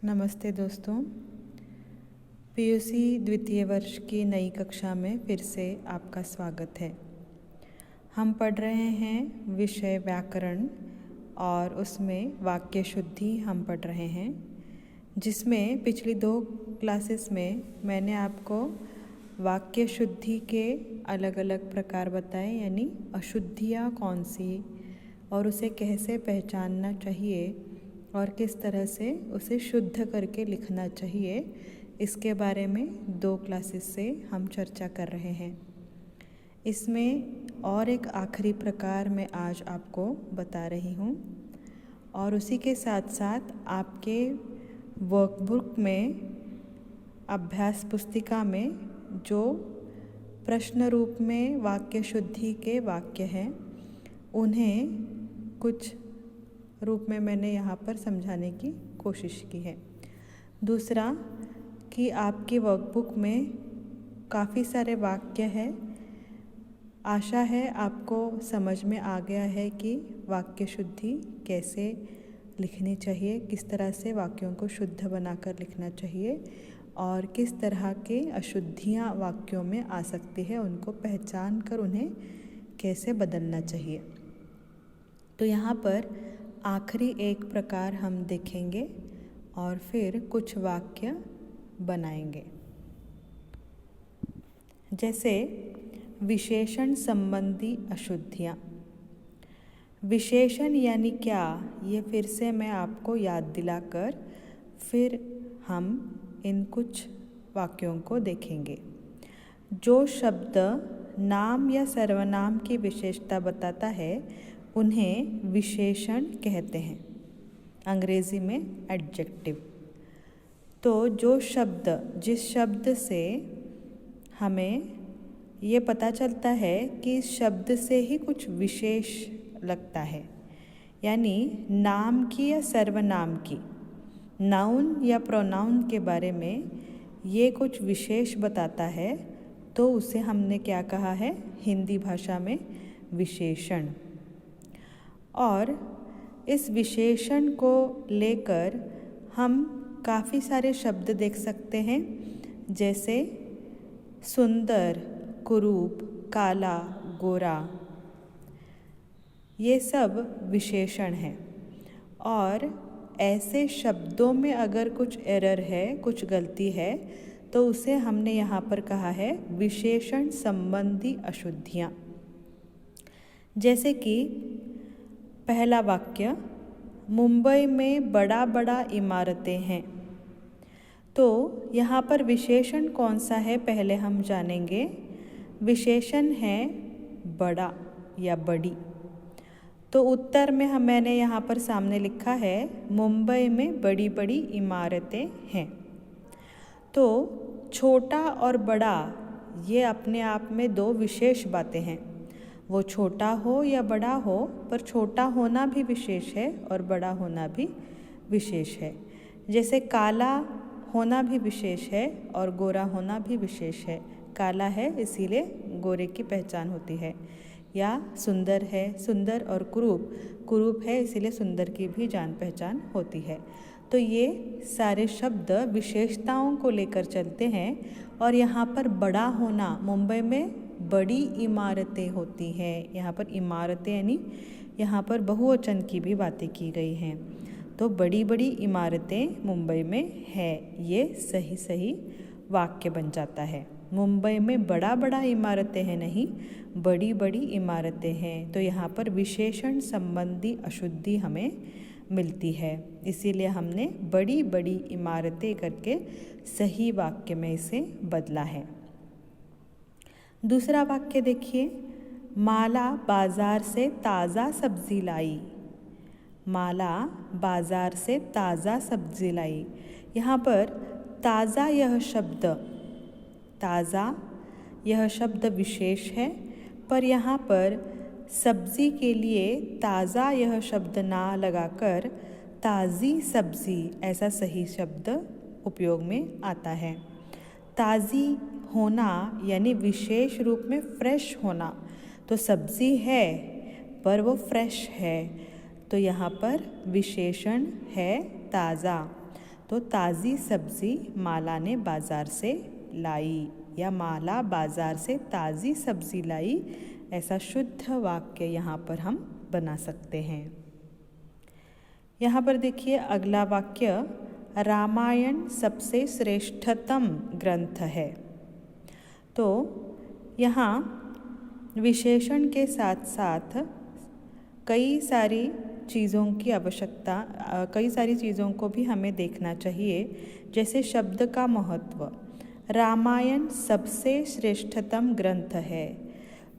नमस्ते दोस्तों। पीयूसी द्वितीय वर्ष की नई कक्षा में फिर से आपका स्वागत है। हम पढ़ रहे हैं विषय व्याकरण और उसमें वाक्य शुद्धि हम पढ़ रहे हैं, जिसमें पिछली 2 क्लासेस में मैंने आपको वाक्य शुद्धि के अलग अलग प्रकार बताए, यानी अशुद्धियाँ कौन सी और उसे कैसे पहचानना चाहिए और किस तरह से उसे शुद्ध करके लिखना चाहिए, इसके बारे में 2 क्लासेस से हम चर्चा कर रहे हैं। इसमें और एक आखिरी प्रकार मैं आज आपको बता रही हूँ और उसी के साथ साथ आपके वर्कबुक में, अभ्यास पुस्तिका में जो प्रश्न रूप में वाक्य शुद्धि के वाक्य हैं, उन्हें कुछ रूप में मैंने यहाँ पर समझाने की कोशिश की है। दूसरा कि आपकी वर्कबुक में काफ़ी सारे वाक्य हैं। आशा है आपको समझ में आ गया है कि वाक्य शुद्धि कैसे लिखनी चाहिए, किस तरह से वाक्यों को शुद्ध बनाकर लिखना चाहिए और किस तरह के अशुद्धियाँ वाक्यों में आ सकती है, उनको पहचान कर उन्हें कैसे बदलना चाहिए। तो यहाँ पर आखिरी एक प्रकार हम देखेंगे और फिर कुछ वाक्य बनाएंगे। जैसे विशेषण संबंधी अशुद्धियाँ। विशेषण यानी क्या, ये फिर से मैं आपको याद दिलाकर फिर हम इन कुछ वाक्यों को देखेंगे। जो शब्द नाम या सर्वनाम की विशेषता बताता है उन्हें विशेषण कहते हैं, अंग्रेजी में एडजेक्टिव। तो जो शब्द, जिस शब्द से हमें ये पता चलता है कि इस शब्द से ही कुछ विशेष लगता है, यानी नाम की या सर्वनाम की, नाउन या प्रोनाउन के बारे में ये कुछ विशेष बताता है, तो उसे हमने क्या कहा है हिंदी भाषा में, विशेषण। और इस विशेषण को लेकर हम काफ़ी सारे शब्द देख सकते हैं, जैसे सुंदर, कुरूप, काला, गोरा, ये सब विशेषण हैं। और ऐसे शब्दों में अगर कुछ एरर है, कुछ गलती है, तो उसे हमने यहाँ पर कहा है विशेषण संबंधी अशुद्धियाँ। जैसे कि पहला वाक्य, मुंबई में बड़ा बड़ा इमारतें हैं। तो यहाँ पर विशेषण कौन सा है पहले हम जानेंगे। विशेषण है बड़ा या बड़ी। तो उत्तर में मैंने यहाँ पर सामने लिखा है मुंबई में बड़ी बड़ी इमारतें हैं। तो छोटा और बड़ा ये अपने आप में 2 विशेष बातें हैं। वो छोटा हो या बड़ा हो, पर छोटा होना भी विशेष है और बड़ा होना भी विशेष है। जैसे काला होना भी विशेष है और गोरा होना भी विशेष है। काला है इसीलिए गोरे की पहचान होती है, या सुंदर है, सुंदर और कुरूप, कुरूप है इसीलिए सुंदर की भी जान पहचान होती है। तो ये सारे शब्द विशेषताओं को लेकर चलते हैं। और यहाँ पर बड़ा होना, मुंबई में बड़ी इमारतें होती हैं, यहाँ पर इमारतें यानी यहाँ पर बहुवचन की भी बातें की गई हैं। तो बड़ी बड़ी इमारतें मुंबई में है, ये सही सही वाक्य बन जाता है। मुंबई में बड़ा बड़ा इमारतें हैं नहीं, बड़ी बड़ी इमारतें हैं। तो यहाँ पर विशेषण संबंधी अशुद्धि हमें मिलती है, इसीलिए हमने बड़ी बड़ी इमारतें करके सही वाक्य में इसे बदला है। दूसरा वाक्य देखिए, माला बाजार से ताज़ा सब्जी लाई। माला बाजार से ताज़ा सब्जी लाई। यहाँ पर ताज़ा यह शब्द, ताज़ा यह शब्द विशेष है, पर यहाँ पर सब्ज़ी के लिए ताज़ा यह शब्द ना लगाकर ताज़ी सब्ज़ी ऐसा सही शब्द उपयोग में आता है। ताज़ी होना यानी विशेष रूप में फ्रेश होना। तो सब्ज़ी है पर वो फ्रेश है, तो यहाँ पर विशेषण है ताज़ा। तो ताज़ी सब्ज़ी माला ने बाज़ार से लाई, या माला बाज़ार से ताज़ी सब्ज़ी लाई, ऐसा शुद्ध वाक्य यहाँ पर हम बना सकते हैं। यहाँ पर देखिए अगला वाक्य, रामायण सबसे श्रेष्ठतम ग्रंथ है। तो यहाँ विशेषण के साथ साथ कई सारी चीज़ों को भी हमें देखना चाहिए, जैसे शब्द का महत्व। रामायण सबसे श्रेष्ठतम ग्रंथ है,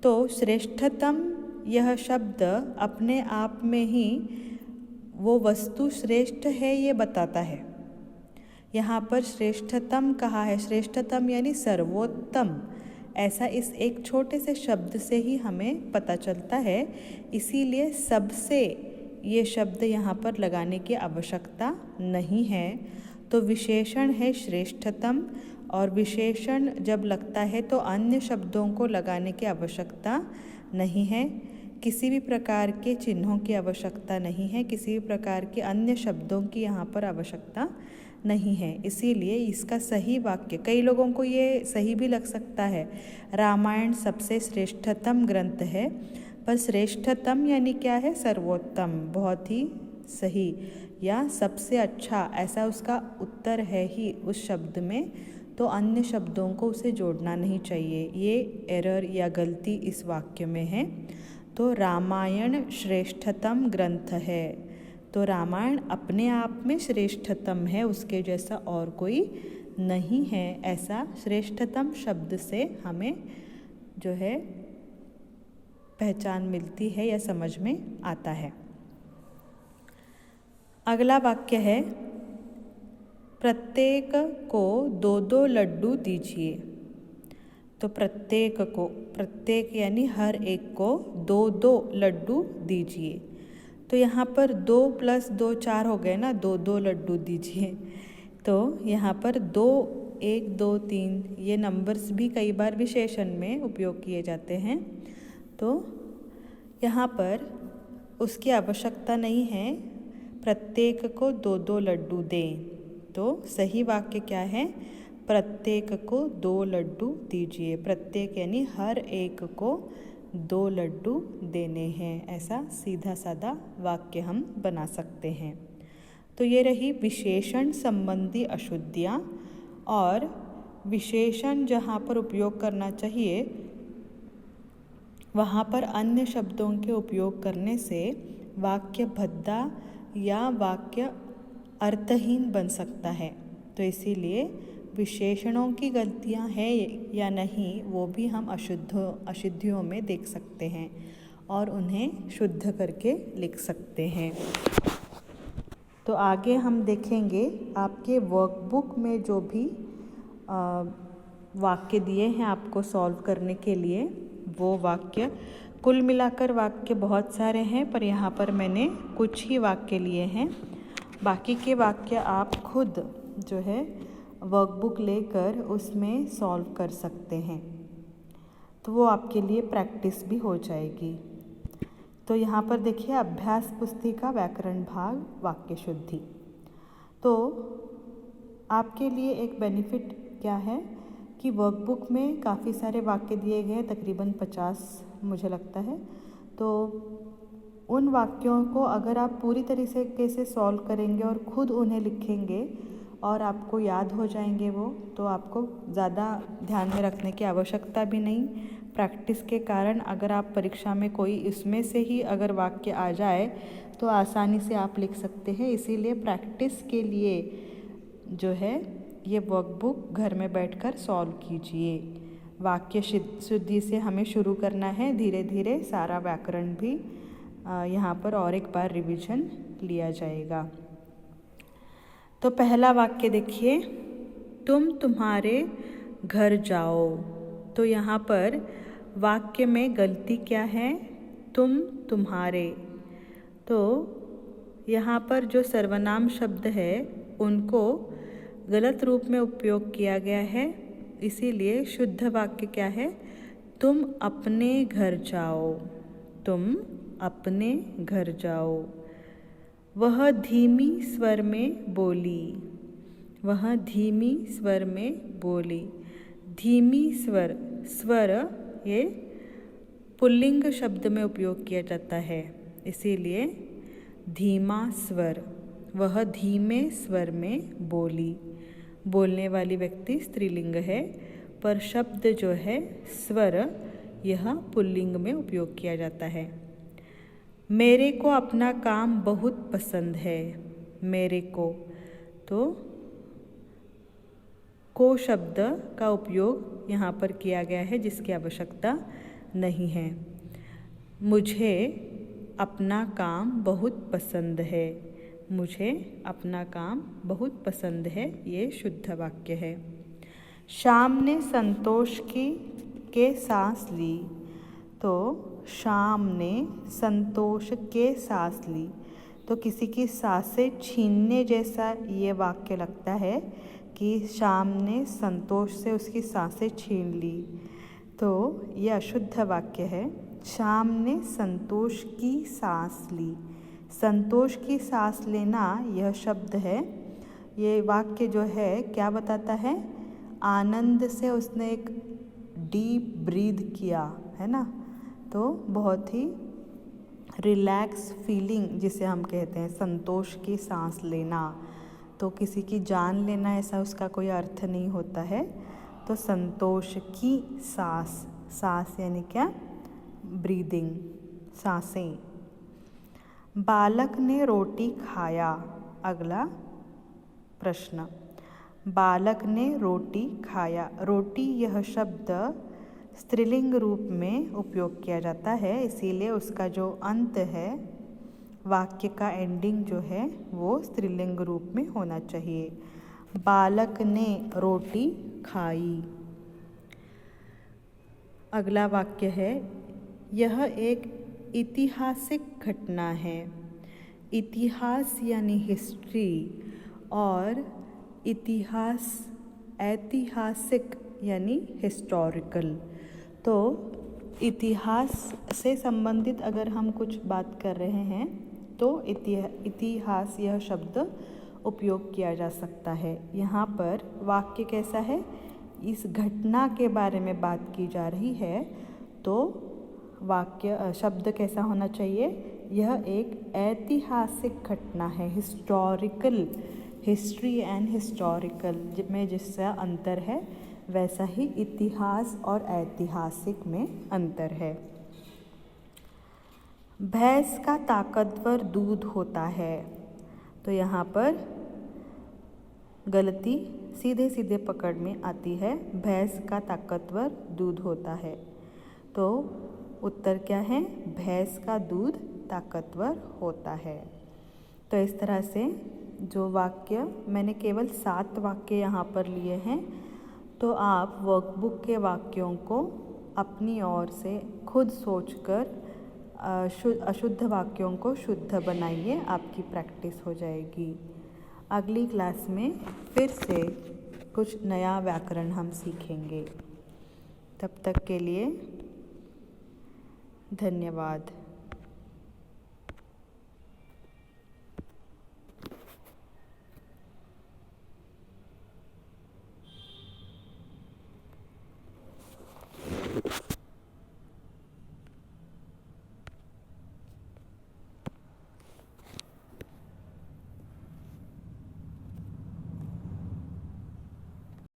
तो श्रेष्ठतम यह शब्द अपने आप में ही वो वस्तु श्रेष्ठ है ये बताता है। यहाँ पर श्रेष्ठतम कहा है, श्रेष्ठतम यानी सर्वोत्तम, ऐसा इस एक छोटे से शब्द से ही हमें पता चलता है। इसीलिए सबसे ये शब्द यहाँ पर लगाने की आवश्यकता नहीं है। तो विशेषण है श्रेष्ठतम, और विशेषण जब लगता है तो अन्य शब्दों को लगाने की आवश्यकता नहीं है, किसी भी प्रकार के चिन्हों की आवश्यकता नहीं है, किसी भी प्रकार के अन्य शब्दों की यहाँ पर आवश्यकता नहीं है। इसीलिए इसका सही वाक्य, कई लोगों को ये सही भी लग सकता है, रामायण सबसे श्रेष्ठतम ग्रंथ है, पर श्रेष्ठतम यानी क्या है, सर्वोत्तम, बहुत ही सही या सबसे अच्छा, ऐसा उसका उत्तर है ही उस शब्द में, तो अन्य शब्दों को उसे जोड़ना नहीं चाहिए। ये एरर या गलती इस वाक्य में है। तो रामायण श्रेष्ठतम ग्रंथ है, तो रामायण अपने आप में श्रेष्ठतम है, उसके जैसा और कोई नहीं है, ऐसा श्रेष्ठतम शब्द से हमें जो है पहचान मिलती है या समझ में आता है। अगला वाक्य है, प्रत्येक को 2-2 लड्डू दीजिए। तो प्रत्येक को, प्रत्येक यानी हर एक को 2-2 लड्डू दीजिए। तो यहाँ पर 2 + 2 4 हो गए ना, 2-2 लड्डू दीजिए। तो यहाँ पर 2, 1, 2, 3 ये नंबर्स भी कई बार विशेषण में उपयोग किए जाते हैं, तो यहाँ पर उसकी आवश्यकता नहीं है, प्रत्येक को 2-2 लड्डू दें। तो सही वाक्य क्या है, प्रत्येक को 2 लड्डू दीजिए। प्रत्येक यानी हर एक को 2 लड्डू देने हैं, ऐसा सीधा साधा वाक्य हम बना सकते हैं। तो ये रही विशेषण संबंधी अशुद्धियाँ, और विशेषण जहाँ पर उपयोग करना चाहिए वहाँ पर अन्य शब्दों के उपयोग करने से वाक्य भद्दा या वाक्य अर्थहीन बन सकता है। तो इसीलिए विशेषणों की गलतियाँ हैं या नहीं वो भी हम अशुद्धियों में देख सकते हैं और उन्हें शुद्ध करके लिख सकते हैं। तो आगे हम देखेंगे आपके वर्कबुक में जो भी वाक्य दिए हैं आपको सॉल्व करने के लिए, वो वाक्य, कुल मिलाकर वाक्य बहुत सारे हैं, पर यहाँ पर मैंने कुछ ही वाक्य लिए हैं। बाकी के वाक्य आप खुद जो है वर्कबुक लेकर उसमें सॉल्व कर सकते हैं, तो वो आपके लिए प्रैक्टिस भी हो जाएगी। तो यहाँ पर देखिए अभ्यास पुस्तिका व्याकरण भाग वाक्य शुद्धि। तो आपके लिए एक बेनिफिट क्या है कि वर्कबुक में काफ़ी सारे वाक्य दिए गए, तकरीबन 50 मुझे लगता है। तो उन वाक्यों को अगर आप पूरी तरीके से सॉल्व करेंगे और ख़ुद उन्हें लिखेंगे और आपको याद हो जाएंगे वो, तो आपको ज़्यादा ध्यान में रखने की आवश्यकता भी नहीं। प्रैक्टिस के कारण अगर आप परीक्षा में कोई इसमें से ही अगर वाक्य आ जाए तो आसानी से आप लिख सकते हैं। इसीलिए प्रैक्टिस के लिए जो है ये वर्कबुक घर में बैठकर सॉल्व कीजिए। वाक्य शुद्धि से हमें शुरू करना है, धीरे धीरे सारा व्याकरण भी यहाँ पर और एक बार रिवीजन लिया जाएगा। तो पहला वाक्य देखिए, तुम तुम्हारे घर जाओ। तो यहाँ पर वाक्य में गलती क्या है, तुम तुम्हारे। तो यहाँ पर जो सर्वनाम शब्द है उनको गलत रूप में उपयोग किया गया है, इसीलिए शुद्ध वाक्य क्या है, तुम अपने घर जाओ। तुम अपने घर जाओ। वह धीमी स्वर में बोली। वह धीमी स्वर में बोली। धीमी स्वर, स्वर ये पुल्लिंग शब्द में उपयोग किया जाता है, इसीलिए धीमा स्वर। वह धीमे स्वर में बोली। बोलने वाली व्यक्ति स्त्रीलिंग है, पर शब्द जो है स्वर, यह पुल्लिंग में उपयोग किया जाता है। मेरे को अपना काम बहुत पसंद है। मेरे को शब्द का उपयोग यहाँ पर किया गया है, जिसकी आवश्यकता नहीं है। मुझे अपना काम बहुत पसंद है। मुझे अपना काम बहुत पसंद है, ये शुद्ध वाक्य है। शाम ने संतोष के सांस ली। तो शाम ने संतोष के सांस ली, तो किसी की सांसें छीनने जैसा ये वाक्य लगता है कि शाम ने संतोष से उसकी सांसें छीन ली, तो ये अशुद्ध वाक्य है। शाम ने संतोष की सांस ली। संतोष की सांस लेना यह शब्द है। ये वाक्य जो है क्या बताता है? आनंद से उसने एक डीप ब्रीथ किया है ना, तो बहुत ही रिलैक्स फीलिंग जिसे हम कहते हैं, संतोष की सांस लेना। तो किसी की जान लेना ऐसा उसका कोई अर्थ नहीं होता है। तो संतोष की सांस, सांस यानी क्या? ब्रीदिंग, सांसें। बालक ने रोटी खाया। अगला प्रश्न, बालक ने रोटी खाया। रोटी यह शब्द स्त्रीलिंग रूप में उपयोग किया जाता है, इसीलिए उसका जो अंत है, वाक्य का एंडिंग जो है, वो स्त्रीलिंग रूप में होना चाहिए। बालक ने रोटी खाई। अगला वाक्य है, यह एक ऐतिहासिक घटना है। इतिहास यानी हिस्ट्री और इतिहास ऐतिहासिक यानी हिस्टोरिकल। तो इतिहास से संबंधित अगर हम कुछ बात कर रहे हैं तो इतिहास यह शब्द उपयोग किया जा सकता है। यहाँ पर वाक्य कैसा है? इस घटना के बारे में बात की जा रही है, तो वाक्य शब्द कैसा होना चाहिए? यह एक ऐतिहासिक घटना है। हिस्टोरिकल, हिस्ट्री एंड हिस्टोरिकल में जिसका अंतर है, वैसा ही इतिहास और ऐतिहासिक में अंतर है। भैंस का ताकतवर दूध होता है। तो यहाँ पर गलती सीधे सीधे पकड़ में आती है। भैंस का ताकतवर दूध होता है, तो उत्तर क्या है? भैंस का दूध ताकतवर होता है। तो इस तरह से जो वाक्य, मैंने केवल 7 वाक्य यहाँ पर लिए हैं, तो आप वर्कबुक के वाक्यों को अपनी ओर से खुद सोचकर अशुद्ध वाक्यों को शुद्ध बनाइए, आपकी प्रैक्टिस हो जाएगी। अगली क्लास में फिर से कुछ नया व्याकरण हम सीखेंगे। तब तक के लिए धन्यवाद।